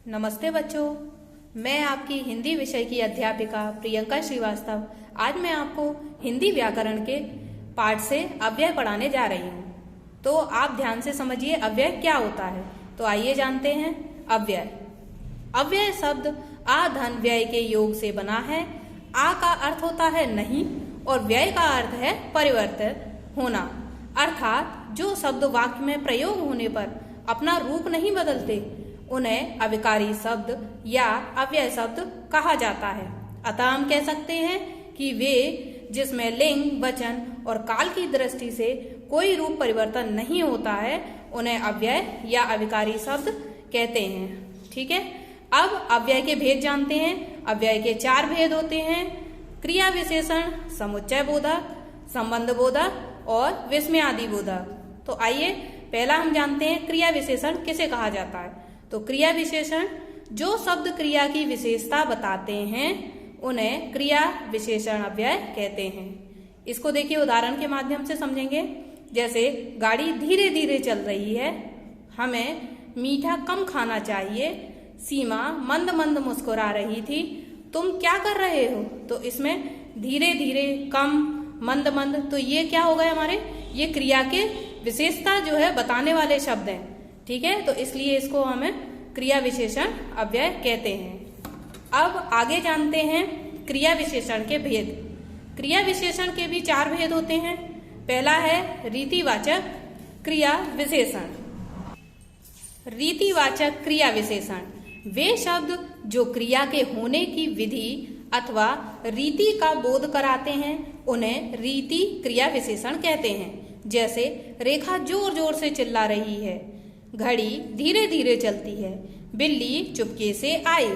नमस्ते बच्चों, मैं आपकी हिंदी विषय की अध्यापिका प्रियंका श्रीवास्तव। आज मैं आपको हिंदी व्याकरण के पाठ से अव्यय पढ़ाने जा रही हूँ। तो आप ध्यान से समझिए अव्यय क्या होता है। तो आइए जानते हैं अव्यय। अव्यय शब्द आ धन व्यय के योग से बना है। आ का अर्थ होता है नहीं और व्यय का अर्थ है परिवर्तित होना, अर्थात जो शब्द वाक्य में प्रयोग होने पर अपना रूप नहीं बदलते उन्हें अविकारी शब्द या अव्यय शब्द कहा जाता है। अतः हम कह सकते हैं कि वे जिसमें लिंग, वचन और काल की दृष्टि से कोई रूप परिवर्तन नहीं होता है उन्हें अव्यय या अविकारी शब्द कहते हैं। ठीक है, अब अव्यय के भेद जानते हैं। अव्यय के 4 भेद होते हैं: क्रिया विशेषण, समुच्चय बोधक, संबंध बोधक और विस्मयादि बोधक। तो आइए पहला हम जानते हैं क्रिया विशेषण किसे कहा जाता है। तो क्रिया विशेषण जो शब्द क्रिया की विशेषता बताते हैं उन्हें क्रिया विशेषण अव्यय कहते हैं। इसको देखिए उदाहरण के माध्यम से समझेंगे। जैसे गाड़ी धीरे धीरे चल रही है, हमें मीठा कम खाना चाहिए, सीमा मंद मंद मुस्कुरा रही थी, तुम क्या कर रहे हो। तो इसमें धीरे धीरे, कम, मंद मंद, तो ये क्या हो गए हमारे, ये क्रिया के विशेषता जो है बताने वाले शब्द हैं। ठीक है, तो इसलिए इसको हमें क्रिया विशेषण अव्यय कहते हैं। अब आगे जानते हैं क्रिया विशेषण के भेद। क्रिया विशेषण के भी 4 भेद होते हैं। पहला है रीतिवाचक क्रिया विशेषण। रीतिवाचक क्रिया विशेषण वे शब्द जो क्रिया के होने की विधि अथवा रीति का बोध कराते हैं उन्हें रीति क्रिया विशेषण कहते हैं। जैसे रेखा जोर जोर से चिल्ला रही है, घड़ी धीरे धीरे चलती है, बिल्ली चुपके से आई।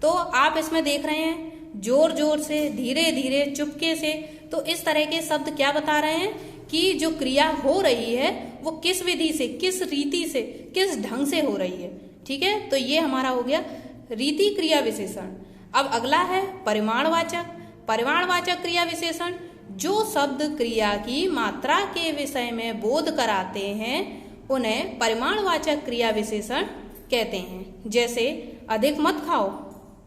तो आप इसमें देख रहे हैं जोर जोर से, धीरे धीरे, चुपके से। तो इस तरह के शब्द क्या बता रहे हैं कि जो क्रिया हो रही है वो किस विधि से, किस रीति से, किस ढंग से हो रही है। ठीक है, तो ये हमारा हो गया रीति क्रिया विशेषण। अब अगला है परिमाणवाचक। परिमाणवाचक क्रिया विशेषण जो शब्द क्रिया की मात्रा के विषय में बोध कराते हैं उन्हें परिमाणवाचक क्रिया विशेषण कहते हैं। जैसे अधिक मत खाओ,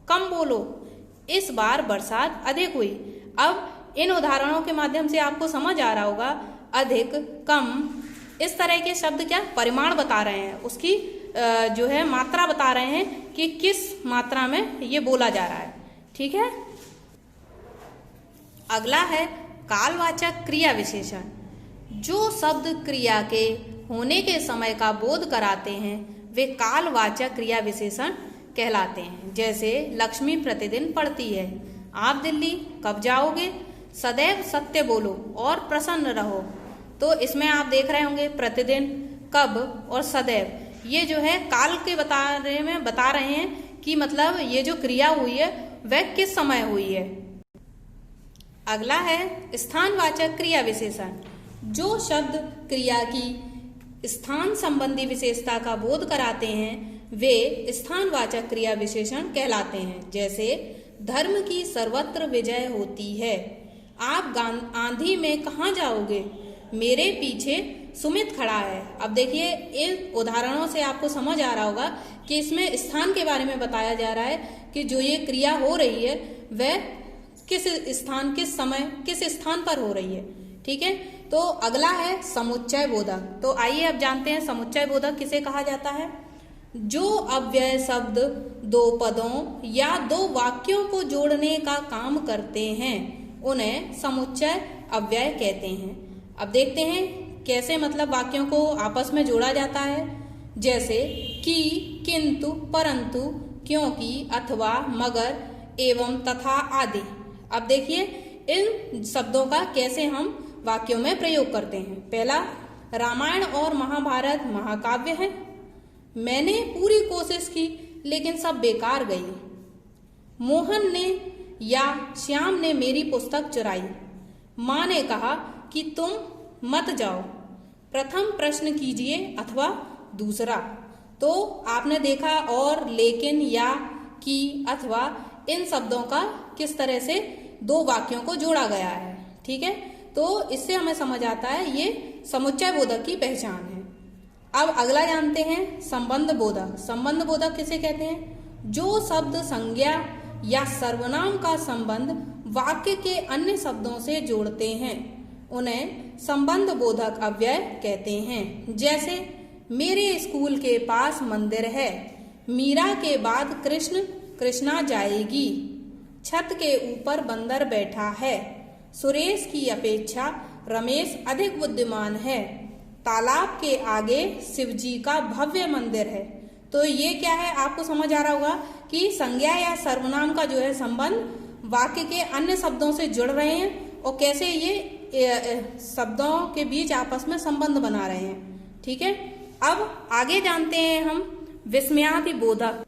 कम बोलो, इस बार बरसात अधिक हुई। अब इन उदाहरणों के माध्यम से आपको समझ आ रहा होगा अधिक, कम, इस तरह के शब्द क्या परिमाण बता रहे हैं, उसकी जो है मात्रा बता रहे हैं कि किस मात्रा में ये बोला जा रहा है। ठीक है, अगला है कालवाचक क्रिया विशेषण जो शब्द क्रिया के होने के समय का बोध कराते हैं वे कालवाचक क्रिया विशेषण कहलाते हैं। जैसे लक्ष्मी प्रतिदिन पढ़ती है, आप दिल्ली कब जाओगे, सदैव सत्य बोलो और प्रसन्न रहो। तो इसमें आप देख रहे होंगे प्रतिदिन, कब और सदैव, ये जो है काल के बता रहे हैं कि मतलब ये जो क्रिया हुई है वह किस समय हुई है। अगला है स्थानवाचक क्रिया विशेषण जो शब्द क्रिया की स्थान संबंधी विशेषता का बोध कराते हैं वे स्थानवाचक क्रिया विशेषण कहलाते हैं। जैसे धर्म की सर्वत्र विजय होती है, आप आंधी में कहाँ जाओगे, मेरे पीछे सुमित खड़ा है। अब देखिए इन उदाहरणों से आपको समझ आ रहा होगा कि इसमें स्थान के बारे में बताया जा रहा है कि जो ये क्रिया हो रही है वह किस स्थान, किस समय, किस स्थान पर हो रही है। ठीक है, तो अगला है समुच्चय बोधक। तो आइए अब जानते हैं समुच्चय बोधक किसे कहा जाता है। जो अव्यय शब्द 2 पदों या 2 वाक्यों को जोड़ने का काम करते हैं उन्हें समुच्चय अव्यय कहते हैं। अब देखते हैं कैसे मतलब वाक्यों को आपस में जोड़ा जाता है। जैसे कि, किंतु, परंतु, क्योंकि, अथवा, मगर, एवं, तथा आदि। अब देखिए इन शब्दों का कैसे हम वाक्यों में प्रयोग करते हैं। पहला, रामायण और महाभारत महाकाव्य है, मैंने पूरी कोशिश की लेकिन सब बेकार गई, मोहन ने या श्याम ने मेरी पुस्तक चुराई, माँ ने कहा कि तुम मत जाओ, प्रथम प्रश्न कीजिए अथवा दूसरा। तो आपने देखा और, लेकिन, या, कि, अथवा इन शब्दों का किस तरह से 2 वाक्यों को जोड़ा गया है। ठीक है, तो इससे हमें समझ आता है ये समुच्चय बोधक की पहचान है। अब अगला जानते हैं संबंध बोधक। संबंध बोधक किसे कहते हैं? जो शब्द संज्ञा या सर्वनाम का संबंध वाक्य के अन्य शब्दों से जोड़ते हैं उन्हें संबंध बोधक अव्यय कहते हैं। जैसे मेरे स्कूल के पास मंदिर है, मीरा के बाद कृष्ण कृष्णा जाएगी, छत के ऊपर बंदर बैठा है, सुरेश की अपेक्षा रमेश अधिक बुद्धिमान है, तालाब के आगे शिवजी का भव्य मंदिर है। तो ये क्या है, आपको समझ आ रहा होगा कि संज्ञा या सर्वनाम का जो है संबंध वाक्य के अन्य शब्दों से जुड़ रहे हैं और कैसे ये शब्दों के बीच आपस में संबंध बना रहे हैं। ठीक है, अब आगे जानते हैं हम विस्मयादि बोधक।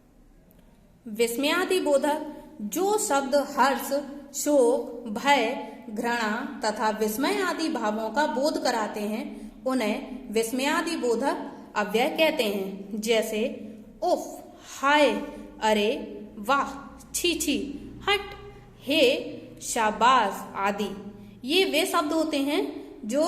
विस्मयादि बोधक जो शब्द हर्ष, शोक, भय, घृणा तथा विस्मय आदि भावों का बोध कराते हैं उन्हें विस्मयादि बोधक अव्यय कहते हैं। जैसे उफ, हाय, अरे, वाह, छी छी, हट, हे, शाबाश आदि। ये वे शब्द होते हैं जो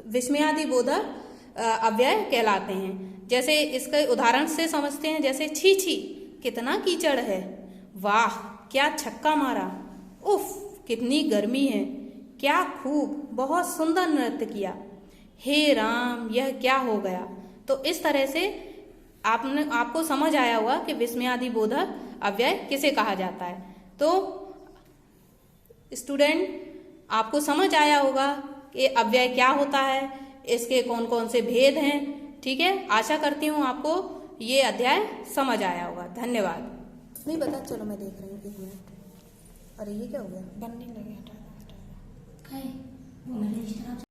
विस्मयादि बोधक अव्यय कहलाते हैं। जैसे इसके उदाहरण से समझते हैं, जैसे छी छी, कितना कीचड़ है, वाह क्या छक्का मारा, उफ कितनी गर्मी है, क्या खूब बहुत सुंदर नृत्य किया, हे राम यह क्या हो गया। तो इस तरह से आपको समझ आया होगा कि विस्मयादि बोधक अव्यय किसे कहा जाता है। तो स्टूडेंट, आपको समझ आया होगा कि अव्यय क्या होता है, इसके कौन कौन से भेद हैं। ठीक है, आशा करती हूँ आपको ये अध्याय समझ आया होगा। धन्यवाद। नहीं बता, चलो मैं देख रही हूँ, 1 मिनट। अरे ये क्या हो गया, बनने लगे, हटा।